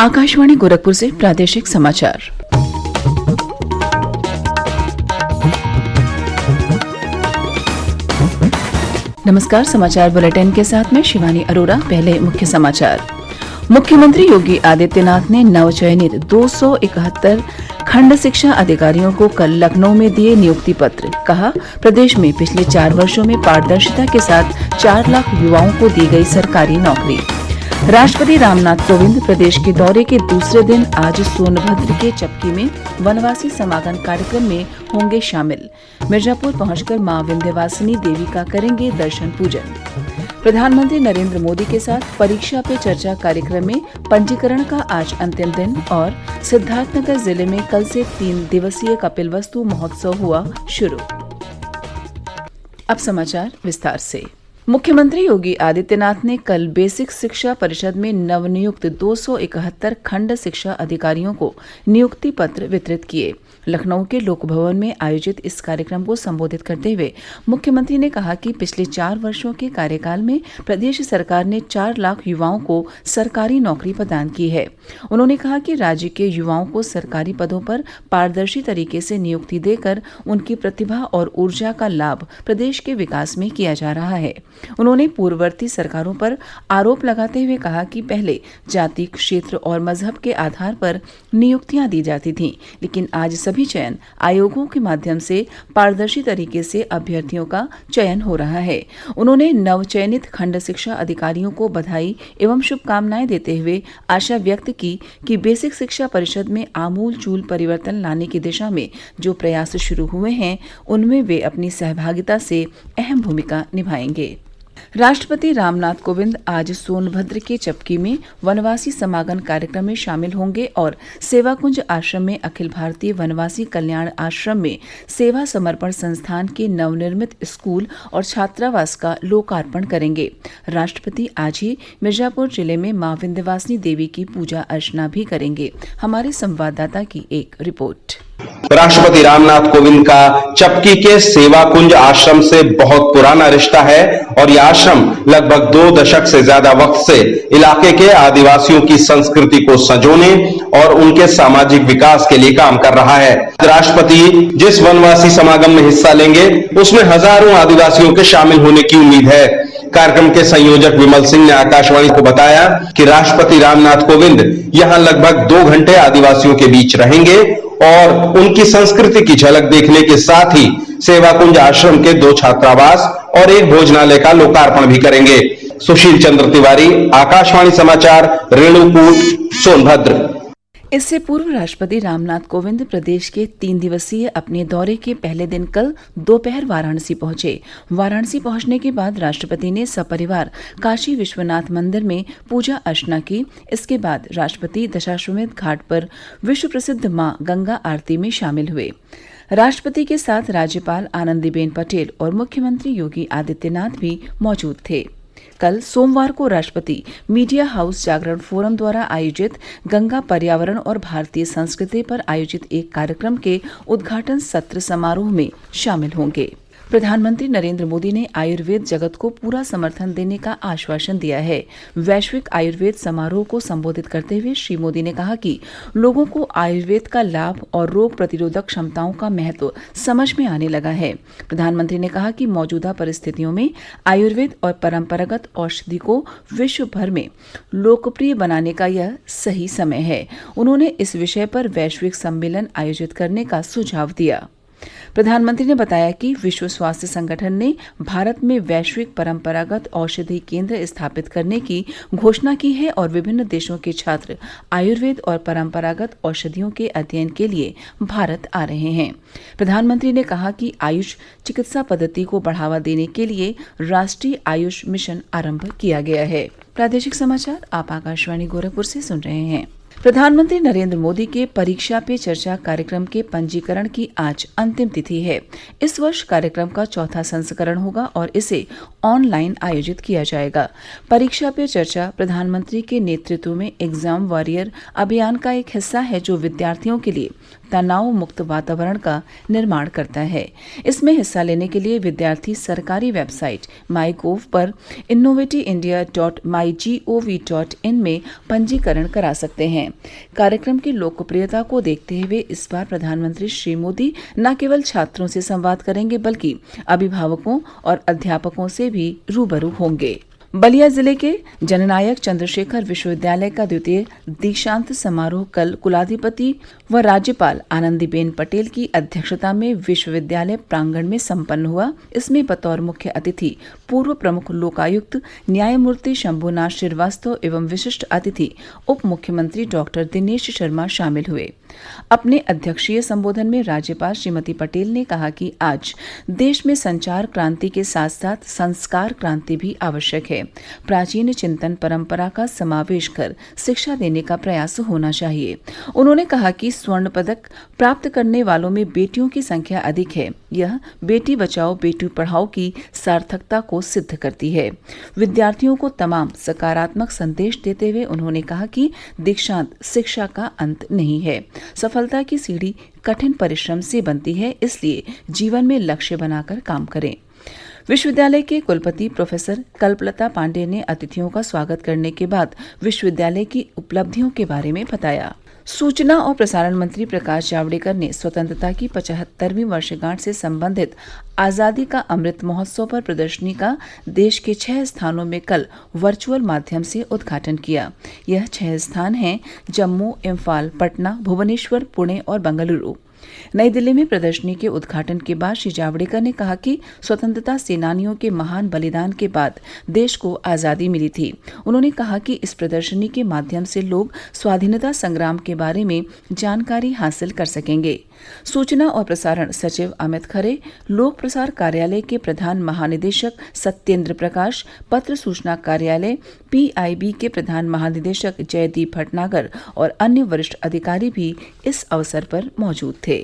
आकाशवाणी गोरखपुर से प्रादेशिक समाचार। नमस्कार, समाचार बुलेटिन के साथ में शिवानी अरोरा। पहले मुख्य समाचार। मुख्यमंत्री योगी आदित्यनाथ ने नवचयनित 271 खंड शिक्षा अधिकारियों को कल लखनऊ में दिए नियुक्ति पत्र। कहा, प्रदेश में पिछले 4 वर्षों में पारदर्शिता के साथ 4 लाख युवाओं को दी गई सरकारी नौकरी। राष्ट्रपति रामनाथ कोविंद प्रदेश के दौरे के दूसरे दिन आज सोनभद्र के चपकी में वनवासी समागम कार्यक्रम में होंगे शामिल। मिर्जापुर पहुंचकर मां विंध्यवासिनी देवी का करेंगे दर्शन पूजन। प्रधानमंत्री नरेंद्र मोदी के साथ परीक्षा पे चर्चा कार्यक्रम में पंजीकरण का आज अंतिम दिन। और सिद्धार्थनगर जिले में कल से 3 दिवसीय कपिलवस्तु महोत्सव हुआ शुरू। अब समाचार विस्तार से। मुख्यमंत्री योगी आदित्यनाथ ने कल बेसिक शिक्षा परिषद में नवनियुक्त 271 खंड शिक्षा अधिकारियों को नियुक्ति पत्र वितरित किए। लखनऊ के लोक भवन में आयोजित इस कार्यक्रम को संबोधित करते हुए मुख्यमंत्री ने कहा कि पिछले 4 वर्षों के कार्यकाल में प्रदेश सरकार ने 4 लाख युवाओं को सरकारी नौकरी प्रदान की है। उन्होंने कहा कि राज्य के युवाओं को सरकारी पदों पर पारदर्शी तरीके से नियुक्ति देकर उनकी प्रतिभा और ऊर्जा का लाभ प्रदेश के विकास में किया जा रहा है। उन्होंने पूर्ववर्ती सरकारों पर आरोप लगाते हुए कहा कि पहले जाति, क्षेत्र और मजहब के आधार पर नियुक्तियां दी जाती थीं, लेकिन आज सभी चयन आयोगों के माध्यम से पारदर्शी तरीके से अभ्यर्थियों का चयन हो रहा है। उन्होंने नवचयनित खंड शिक्षा अधिकारियों को बधाई एवं शुभकामनाएं देते हुए आशा व्यक्त की कि बेसिक शिक्षा परिषद में आमूल चूल परिवर्तन लाने की दिशा में जो प्रयास शुरू हुए हैं, उनमें वे अपनी सहभागिता से अहम भूमिका निभाएंगे। राष्ट्रपति रामनाथ कोविंद आज सोनभद्र के चपकी में वनवासी समागम कार्यक्रम में शामिल होंगे और सेवाकुंज आश्रम में अखिल भारतीय वनवासी कल्याण आश्रम में सेवा समर्पण संस्थान के नवनिर्मित स्कूल और छात्रावास का लोकार्पण करेंगे। राष्ट्रपति आज ही मिर्जापुर जिले में मां विंध्यवासिनी देवी की पूजा अर्चना भी करेंगे। हमारे संवाददाता की एक रिपोर्ट। राष्ट्रपति रामनाथ कोविंद का चपकी के सेवाकुंज आश्रम से बहुत पुराना रिश्ता है और यह आश्रम लगभग 2 दशक से ज्यादा वक्त से इलाके के आदिवासियों की संस्कृति को संजोने और उनके सामाजिक विकास के लिए काम कर रहा है। राष्ट्रपति जिस वनवासी समागम में हिस्सा लेंगे उसमें हजारों आदिवासियों के शामिल होने की उम्मीद है। कार्यक्रम के संयोजक विमल सिंह ने आकाशवाणी को बताया कि राष्ट्रपति रामनाथ कोविंद यहां लगभग 2 घंटे आदिवासियों के बीच रहेंगे और उनकी संस्कृति की झलक देखने के साथ ही सेवाकुंज आश्रम के 2 छात्रावास और 1 भोजनालय का लोकार्पण भी करेंगे। सुशील चंद्र तिवारी, आकाशवाणी समाचार, रेणुकूट, सोनभद्र। इससे पूर्व राष्ट्रपति रामनाथ कोविंद प्रदेश के 3 दिवसीय अपने दौरे के पहले दिन कल दोपहर वाराणसी पहुंचे। वाराणसी पहुंचने के बाद राष्ट्रपति ने सपरिवार काशी विश्वनाथ मंदिर में पूजा अर्चना की। इसके बाद राष्ट्रपति दशाश्वमेध घाट पर विश्व प्रसिद्ध मां गंगा आरती में शामिल हुए। राष्ट्रपति के साथ राज्यपाल आनंदीबेन पटेल और मुख्यमंत्री योगी आदित्यनाथ भी मौजूद थे। कल सोमवार को राष्ट्रपति मीडिया हाउस जागरण फोरम द्वारा आयोजित गंगा पर्यावरण और भारतीय संस्कृति पर आयोजित एक कार्यक्रम के उद्घाटन सत्र समारोह में शामिल होंगे। प्रधानमंत्री नरेंद्र मोदी ने आयुर्वेद जगत को पूरा समर्थन देने का आश्वासन दिया है। वैश्विक आयुर्वेद समारोह को संबोधित करते हुए श्री मोदी ने कहा कि लोगों को आयुर्वेद का लाभ और रोग प्रतिरोधक क्षमताओं का महत्व समझ में आने लगा है। प्रधानमंत्री ने कहा कि मौजूदा परिस्थितियों में आयुर्वेद और परंपरागत औषधि को विश्व भर में लोकप्रिय बनाने का यह सही समय है। उन्होंने इस विषय पर वैश्विक सम्मेलन आयोजित करने का सुझाव दिया। प्रधानमंत्री ने बताया कि विश्व स्वास्थ्य संगठन ने भारत में वैश्विक परंपरागत औषधि केंद्र स्थापित करने की घोषणा की है और विभिन्न देशों के छात्र आयुर्वेद और परंपरागत औषधियों के अध्ययन के लिए भारत आ रहे हैं। प्रधानमंत्री ने कहा कि आयुष चिकित्सा पद्धति को बढ़ावा देने के लिए राष्ट्रीय आयुष मिशन आरंभ किया गया है। प्रादेशिक समाचार आप आकाशवाणी गोरखपुर से सुन रहे हैं। प्रधानमंत्री नरेंद्र मोदी के परीक्षा पे चर्चा कार्यक्रम के पंजीकरण की आज अंतिम तिथि है। इस वर्ष कार्यक्रम का 4था संस्करण होगा और इसे ऑनलाइन आयोजित किया जाएगा। परीक्षा पे चर्चा प्रधानमंत्री के नेतृत्व में एग्जाम वॉरियर अभियान का एक हिस्सा है, जो विद्यार्थियों के लिए तनाव मुक्त वातावरण का निर्माण करता है। इसमें हिस्सा लेने के लिए विद्यार्थी सरकारी वेबसाइट माईगोव पर innovativindia.mygov.in में पंजीकरण करा सकते हैं। हैं। कार्यक्रम की लोकप्रियता को देखते हुए इस बार प्रधानमंत्री श्री मोदी न केवल छात्रों से संवाद करेंगे बल्कि अभिभावकों और अध्यापकों से भी रूबरू होंगे। बलिया जिले के जननायक चंद्रशेखर विश्वविद्यालय का द्वितीय दीक्षांत समारोह कल कुलाधिपति व राज्यपाल आनंदीबेन पटेल की अध्यक्षता में विश्वविद्यालय प्रांगण में संपन्न हुआ। इसमें बतौर मुख्य अतिथि पूर्व प्रमुख लोकायुक्त न्यायमूर्ति शंभुनाथ श्रीवास्तव एवं विशिष्ट अतिथि उप मुख्यमंत्री डॉक्टर दिनेश शर्मा शामिल हुए। अपने अध्यक्षीय संबोधन में राज्यपाल श्रीमती पटेल ने कहा कि आज देश में संचार क्रांति के साथ साथ संस्कार क्रांति भी आवश्यक है। प्राचीन चिंतन परंपरा का समावेश कर शिक्षा देने का प्रयास होना चाहिए। उन्होंने कहा कि स्वर्ण पदक प्राप्त करने वालों में बेटियों की संख्या अधिक है। यह बेटी बचाओ बेटी पढ़ाओ की सार्थकता को सिद्ध करती है। विद्यार्थियों को तमाम सकारात्मक संदेश देते हुए उन्होंने कहा कि दीक्षांत शिक्षा का अंत नहीं है। सफलता की सीढ़ी कठिन परिश्रम से बनती है, इसलिए जीवन में लक्ष्य बनाकर काम करें। विश्वविद्यालय के कुलपति प्रोफेसर कल्पलता पांडे ने अतिथियों का स्वागत करने के बाद विश्वविद्यालय की उपलब्धियों के बारे में बताया। सूचना और प्रसारण मंत्री प्रकाश जावड़ेकर ने स्वतंत्रता की 75वीं वर्षगांठ से संबंधित आजादी का अमृत महोत्सव पर प्रदर्शनी का देश के 6 स्थानों में कल वर्चुअल माध्यम से उद्घाटन किया। यह 6 स्थान हैं जम्मू, इम्फाल, पटना, भुवनेश्वर, पुणे और बेंगलुरु। नई दिल्ली में प्रदर्शनी के उद्घाटन के बाद श्री जावड़ेकर ने कहा कि स्वतंत्रता सेनानियों के महान बलिदान के बाद देश को आजादी मिली थी। उन्होंने कहा कि इस प्रदर्शनी के माध्यम से लोग स्वाधीनता संग्राम के बारे में जानकारी हासिल कर सकेंगे। सूचना और प्रसारण सचिव अमित खरे, लोक प्रसार कार्यालय के प्रधान महानिदेशक सत्येंद्र प्रकाश, पत्र सूचना कार्यालय PIB के प्रधान महानिदेशक जयदीप भटनागर और अन्य वरिष्ठ अधिकारी भी इस अवसर पर मौजूद थे।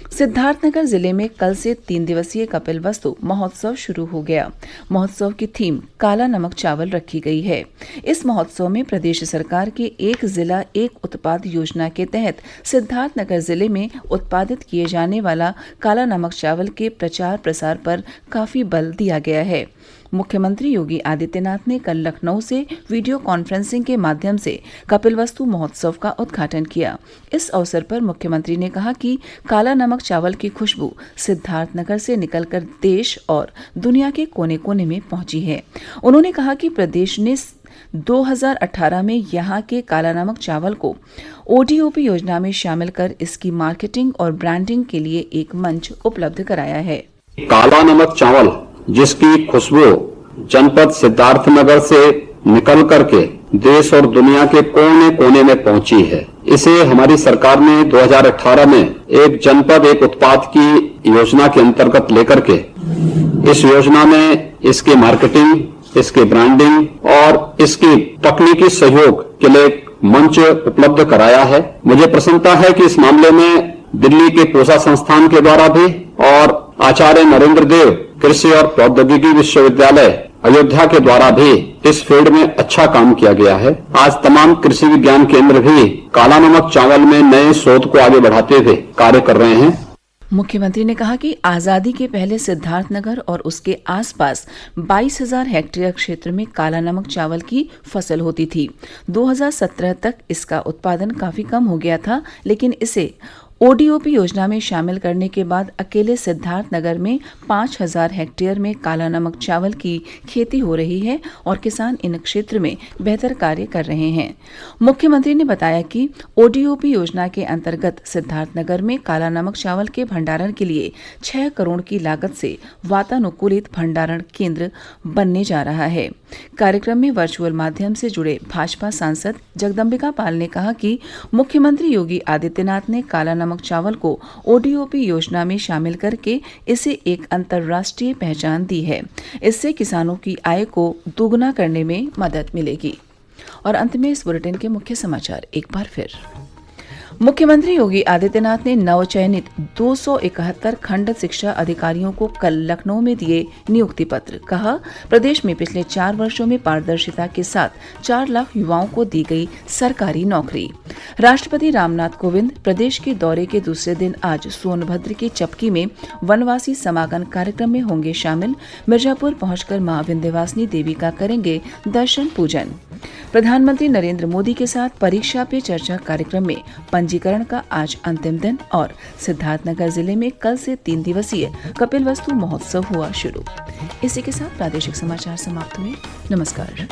सिद्धार्थनगर जिले में कल से 3 दिवसीय कपिलवस्तु महोत्सव शुरू हो गया। महोत्सव की थीम काला नमक चावल रखी गई है। इस महोत्सव में प्रदेश सरकार के एक जिला एक उत्पाद योजना के तहत सिद्धार्थनगर जिले में उत्पादित किए जाने वाला काला नमक चावल के प्रचार प्रसार पर काफी बल दिया गया है। मुख्यमंत्री योगी आदित्यनाथ ने कल लखनऊ से वीडियो कॉन्फ्रेंसिंग के माध्यम से कपिलवस्तु महोत्सव का उद्घाटन किया। इस अवसर पर मुख्यमंत्री ने कहा कि काला नमक चावल की खुशबू सिद्धार्थनगर से निकलकर देश और दुनिया के कोने कोने में पहुंची है। उन्होंने कहा कि प्रदेश ने 2018 में यहाँ के काला नमक चावल को ODOP योजना में शामिल कर इसकी मार्केटिंग और ब्रांडिंग के लिए एक मंच उपलब्ध कराया है। काला नमक चावल जिसकी खुशबू जनपद सिद्धार्थनगर से निकल करके देश और दुनिया के कोने कोने में पहुंची है। इसे हमारी सरकार ने 2018 में एक जनपद एक उत्पाद की योजना के अंतर्गत लेकर के इस योजना में इसकी मार्केटिंग, इसकी ब्रांडिंग और इसकी तकनीकी सहयोग के लिए एक मंच उपलब्ध कराया है। मुझे प्रसन्नता है कि इस मामले में दिल्ली के पूसा संस्थान के द्वारा भी और आचार्य नरेंद्र देव कृषि और प्रौद्योगिकी विश्वविद्यालय अयोध्या के द्वारा भी इस फील्ड में अच्छा काम किया गया है। आज तमाम कृषि विज्ञान केंद्र भी काला नमक चावल में नए शोध को आगे बढ़ाते हुए कार्य कर रहे हैं। मुख्यमंत्री ने कहा कि आजादी के पहले सिद्धार्थनगर और उसके आसपास 22,000 हेक्टेयर क्षेत्र में काला नमक चावल की फसल होती थी। 2017 तक इसका उत्पादन काफी कम हो गया था, लेकिन इसे ODOP योजना में शामिल करने के बाद अकेले सिद्धार्थनगर में 5,000 हेक्टेयर में काला नमक चावल की खेती हो रही है और किसान इन क्षेत्र में बेहतर कार्य कर रहे हैं। मुख्यमंत्री ने बताया कि ODOP योजना के अंतर्गत सिद्धार्थनगर में काला नमक चावल के भंडारण के लिए 6 करोड़ की लागत से वातानुकूलित भंडारण केंद्र बनने जा रहा है। कार्यक्रम में वर्चुअल माध्यम से जुड़े भाजपा सांसद जगदम्बिका पाल ने कहा कि मुख्यमंत्री योगी आदित्यनाथ ने काला नमक चावल को ODOP योजना में शामिल करके इसे एक अंतर्राष्ट्रीय पहचान दी है। इससे किसानों की आय को दोगुना करने में मदद मिलेगी। और अंत में इस बुलेटिन के मुख्य समाचार एक बार फिर। मुख्यमंत्री योगी आदित्यनाथ ने नवचयनित 271 खंड शिक्षा अधिकारियों को कल लखनऊ में दिए नियुक्ति पत्र। कहा, प्रदेश में पिछले 4 वर्षों में पारदर्शिता के साथ 4 लाख युवाओं को दी गई सरकारी नौकरी। राष्ट्रपति रामनाथ कोविंद प्रदेश के दौरे के दूसरे दिन आज सोनभद्र के चपकी में वनवासी समागम कार्यक्रम में होंगे शामिल। मिर्जापुर पहुंचकर मां विंध्यवासिनी देवी का करेंगे दर्शन पूजन। प्रधानमंत्री नरेंद्र मोदी के साथ परीक्षा पे चर्चा कार्यक्रम में पंजीकरण का आज अंतिम दिन और सिद्धार्थनगर जिले में कल से 3 दिवसीय कपिलवस्तु महोत्सव हुआ शुरू। इसी के साथ प्रादेशिक समाचार समाप्त हुए। नमस्कार।